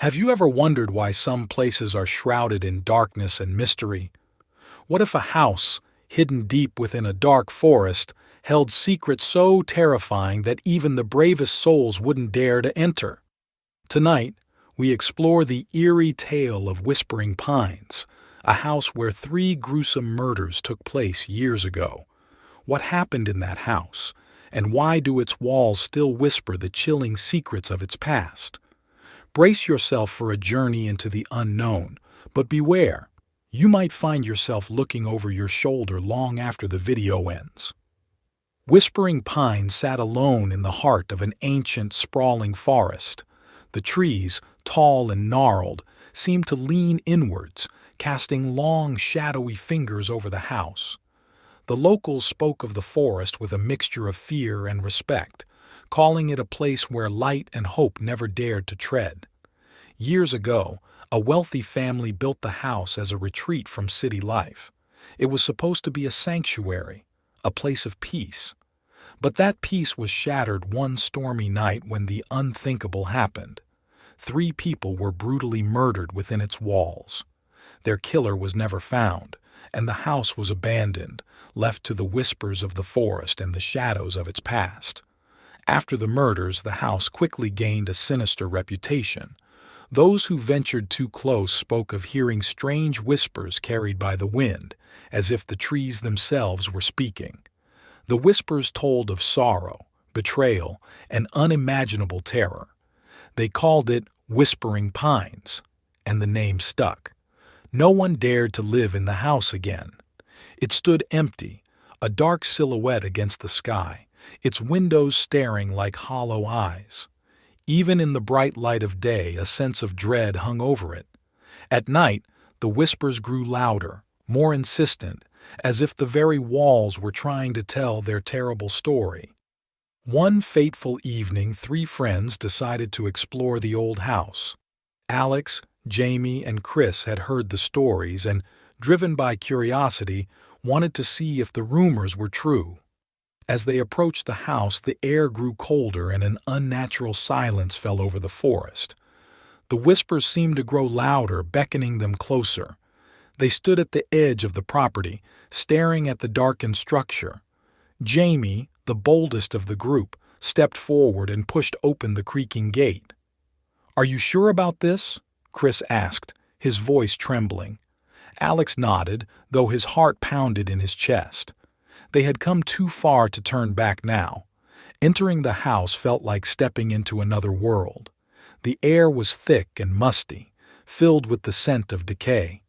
Have you ever wondered why some places are shrouded in darkness and mystery? What if a house, hidden deep within a dark forest, held secrets so terrifying that even the bravest souls wouldn't dare to enter? Tonight, we explore the eerie tale of Whispering Pines, a house where 3 gruesome murders took place years ago. What happened in that house, and why do its walls still whisper the chilling secrets of its past? Brace yourself for a journey into the unknown, but beware, you might find yourself looking over your shoulder long after the video ends. Whispering Pines sat alone in the heart of an ancient, sprawling forest. The trees, tall and gnarled, seemed to lean inwards, casting long, shadowy fingers over the house. The locals spoke of the forest with a mixture of fear and respect, calling it a place where light and hope never dared to tread. Years ago, a wealthy family built the house as a retreat from city life. It was supposed to be a sanctuary, a place of peace. But that peace was shattered one stormy night when the unthinkable happened. 3 people were brutally murdered within its walls. Their killer was never found, and the house was abandoned, left to the whispers of the forest and the shadows of its past. After the murders, the house quickly gained a sinister reputation. Those who ventured too close spoke of hearing strange whispers carried by the wind, as if the trees themselves were speaking. The whispers told of sorrow, betrayal, and unimaginable terror. They called it Whispering Pines, and the name stuck. No one dared to live in the house again. It stood empty, a dark silhouette against the sky, its windows staring like hollow eyes. Even in the bright light of day, a sense of dread hung over it. At night, the whispers grew louder, more insistent, as if the very walls were trying to tell their terrible story. One fateful evening, 3 friends decided to explore the old house. Alex, Jamie, and Chris had heard the stories and, driven by curiosity, wanted to see if the rumors were true. As they approached the house, the air grew colder and an unnatural silence fell over the forest. The whispers seemed to grow louder, beckoning them closer. They stood at the edge of the property, staring at the darkened structure. Jamie, the boldest of the group, stepped forward and pushed open the creaking gate. "Are you sure about this?" Chris asked, his voice trembling. Alex nodded, though his heart pounded in his chest. They had come too far to turn back now. Entering the house felt like stepping into another world. The air was thick and musty, filled with the scent of decay.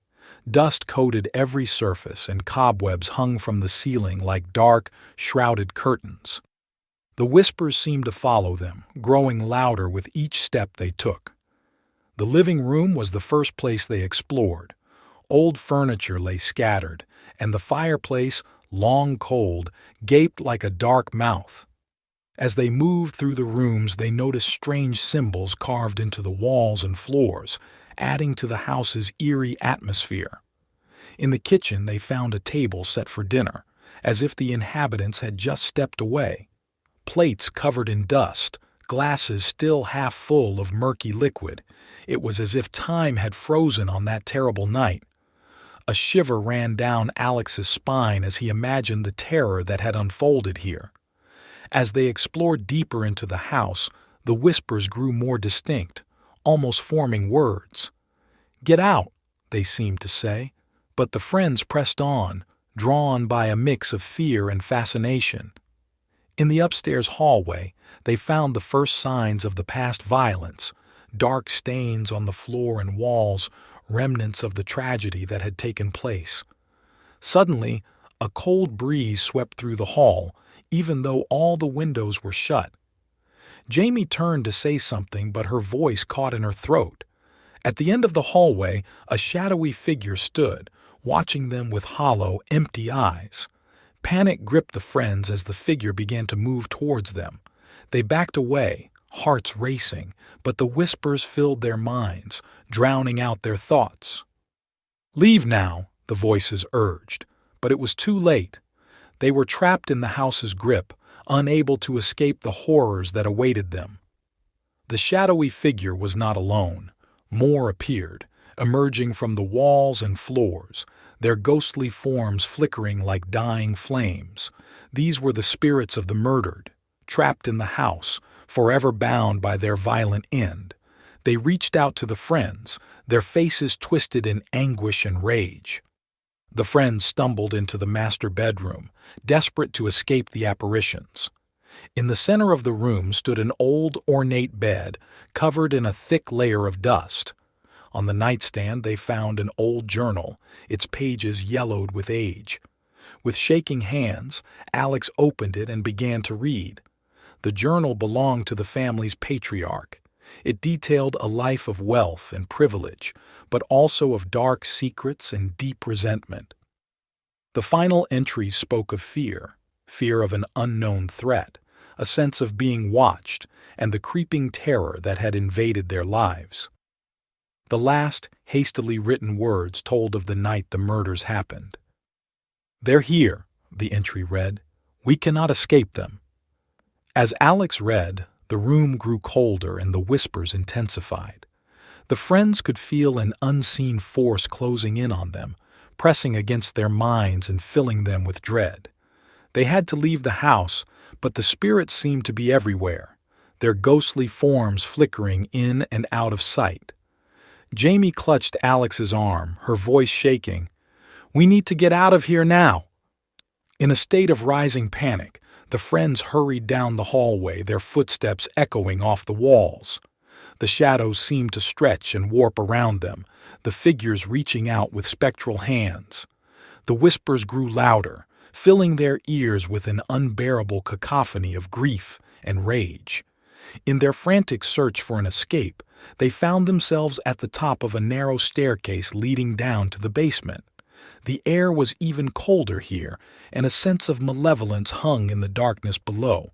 Dust coated every surface and cobwebs hung from the ceiling like dark, shrouded curtains. The whispers seemed to follow them, growing louder with each step they took. The living room was the first place they explored. Old furniture lay scattered, and the fireplace, long cold, gaped like a dark mouth. As they moved through the rooms, they noticed strange symbols carved into the walls and floors, adding to the house's eerie atmosphere. In the kitchen, they found a table set for dinner, as if the inhabitants had just stepped away. Plates covered in dust, glasses still half full of murky liquid. It was as if time had frozen on that terrible night. A shiver ran down Alex's spine as he imagined the terror that had unfolded here. As they explored deeper into the house, the whispers grew more distinct, almost forming words. "Get out," they seemed to say, but the friends pressed on, drawn by a mix of fear and fascination. In the upstairs hallway, they found the first signs of the past violence, dark stains on the floor and walls, remnants of the tragedy that had taken place. Suddenly, a cold breeze swept through the hall, even though all the windows were shut. Jamie turned to say something, but her voice caught in her throat. At the end of the hallway, a shadowy figure stood, watching them with hollow, empty eyes. Panic gripped the friends as the figure began to move towards them. They backed away, hearts racing, but the whispers filled their minds, drowning out their thoughts. "Leave now," the voices urged, but it was too late. They were trapped in the house's grip, unable to escape the horrors that awaited them. The shadowy figure was not alone. More appeared, emerging from the walls and floors, their ghostly forms flickering like dying flames. These were the spirits of the murdered, trapped in the house, forever bound by their violent end. They reached out to the friends, their faces twisted in anguish and rage. The friends stumbled into the master bedroom, desperate to escape the apparitions. In the center of the room stood an old, ornate bed, covered in a thick layer of dust. On the nightstand they found an old journal, its pages yellowed with age. With shaking hands, Alex opened it and began to read. The journal belonged to the family's patriarch. It detailed a life of wealth and privilege, but also of dark secrets and deep resentment. The final entries spoke of fear of an unknown threat, a sense of being watched, and the creeping terror that had invaded their lives. The last, hastily written words told of the night the murders happened. "They're here," the entry read. "We cannot escape them." As Alex read, the room grew colder and the whispers intensified. The friends could feel an unseen force closing in on them, pressing against their minds and filling them with dread. They had to leave the house, but the spirits seemed to be everywhere, their ghostly forms flickering in and out of sight. Jamie clutched Alex's arm, her voice shaking. "We need to get out of here now." In a state of rising panic, the friends hurried down the hallway, their footsteps echoing off the walls. The shadows seemed to stretch and warp around them, the figures reaching out with spectral hands. The whispers grew louder, filling their ears with an unbearable cacophony of grief and rage. In their frantic search for an escape, they found themselves at the top of a narrow staircase leading down to the basement. The air was even colder here, and a sense of malevolence hung in the darkness below.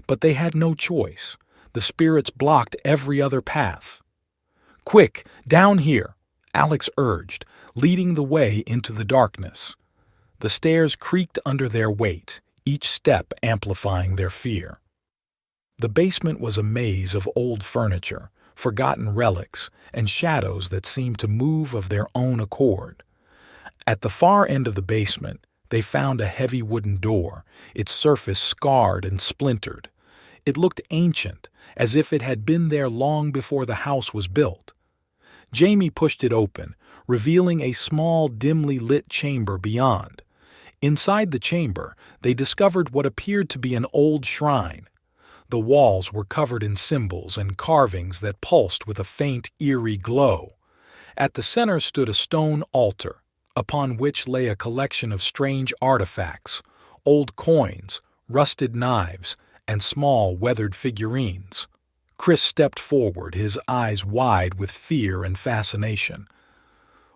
But they had no choice. The spirits blocked every other path. "Quick, down here!" Alex urged, leading the way into the darkness. The stairs creaked under their weight, each step amplifying their fear. The basement was a maze of old furniture, forgotten relics, and shadows that seemed to move of their own accord. At the far end of the basement, they found a heavy wooden door, its surface scarred and splintered. It looked ancient, as if it had been there long before the house was built. Jamie pushed it open, revealing a small, dimly lit chamber beyond. Inside the chamber, they discovered what appeared to be an old shrine. The walls were covered in symbols and carvings that pulsed with a faint, eerie glow. At the center stood a stone altar, upon which lay a collection of strange artifacts, old coins, rusted knives, and small, weathered figurines. Chris stepped forward, his eyes wide with fear and fascination.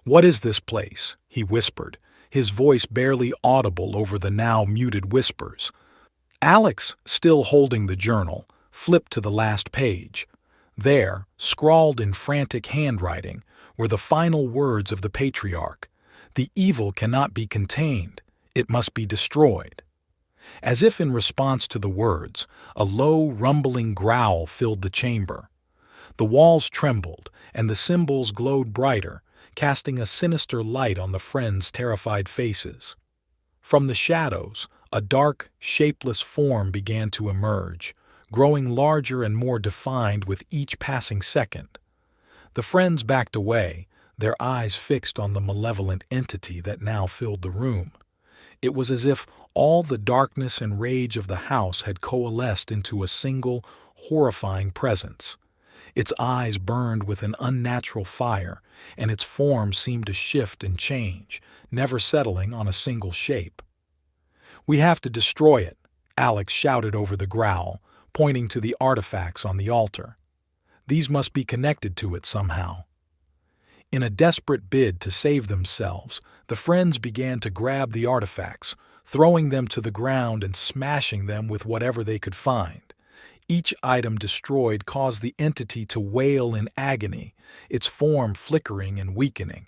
"What is this place?" he whispered, his voice barely audible over the now muted whispers. Alex, still holding the journal, flipped to the last page. There, scrawled in frantic handwriting, were the final words of the patriarch. "The evil cannot be contained. It must be destroyed." As if in response to the words, a low, rumbling growl filled the chamber. The walls trembled, and the symbols glowed brighter, casting a sinister light on the friends' terrified faces. From the shadows, a dark, shapeless form began to emerge, growing larger and more defined with each passing second. The friends backed away, their eyes fixed on the malevolent entity that now filled the room. It was as if all the darkness and rage of the house had coalesced into a single, horrifying presence. Its eyes burned with an unnatural fire, and its form seemed to shift and change, never settling on a single shape. "We have to destroy it," Alex shouted over the growl, pointing to the artifacts on the altar. "These must be connected to it somehow." In a desperate bid to save themselves, the friends began to grab the artifacts, throwing them to the ground and smashing them with whatever they could find. Each item destroyed caused the entity to wail in agony, its form flickering and weakening.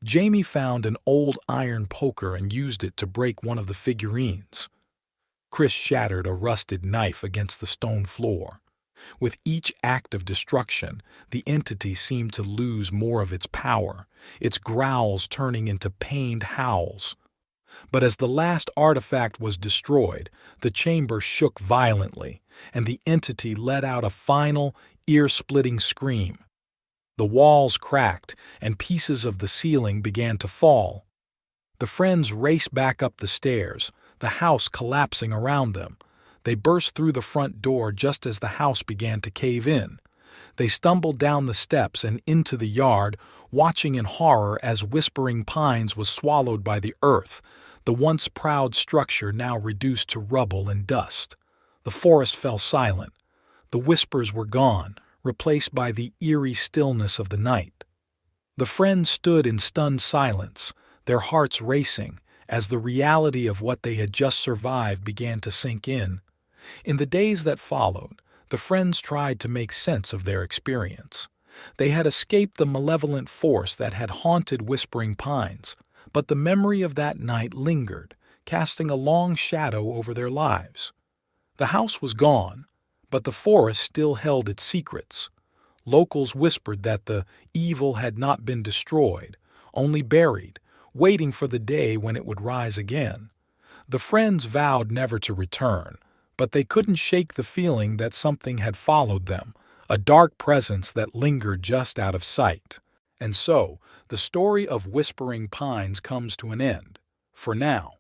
Jamie found an old iron poker and used it to break one of the figurines. Chris shattered a rusted knife against the stone floor. With each act of destruction, the entity seemed to lose more of its power, its growls turning into pained howls. But as the last artifact was destroyed, the chamber shook violently, and the entity let out a final, ear-splitting scream. The walls cracked, and pieces of the ceiling began to fall. The friends raced back up the stairs, the house collapsing around them. They burst through the front door just as the house began to cave in. They stumbled down the steps and into the yard, watching in horror as Whispering Pines was swallowed by the earth, the once proud structure now reduced to rubble and dust. The forest fell silent. The whispers were gone, replaced by the eerie stillness of the night. The friends stood in stunned silence, their hearts racing, as the reality of what they had just survived began to sink in. In the days that followed, the friends tried to make sense of their experience. They had escaped the malevolent force that had haunted Whispering Pines, but the memory of that night lingered, casting a long shadow over their lives. The house was gone, but the forest still held its secrets. Locals whispered that the evil had not been destroyed, only buried, waiting for the day when it would rise again. The friends vowed never to return, but they couldn't shake the feeling that something had followed them, a dark presence that lingered just out of sight. And so, the story of Whispering Pines comes to an end, for now.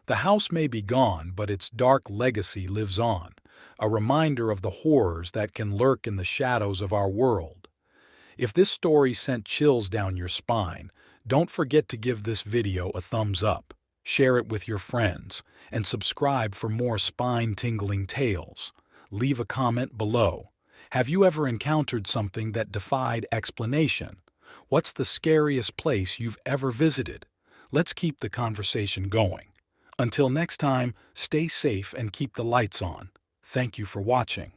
The house may be gone, but its dark legacy lives on, a reminder of the horrors that can lurk in the shadows of our world. If this story sent chills down your spine, don't forget to give this video a thumbs up, share it with your friends, and subscribe for more spine-tingling tales. Leave a comment below. Have you ever encountered something that defied explanation? What's the scariest place you've ever visited? Let's keep the conversation going. Until next time, stay safe and keep the lights on. Thank you for watching.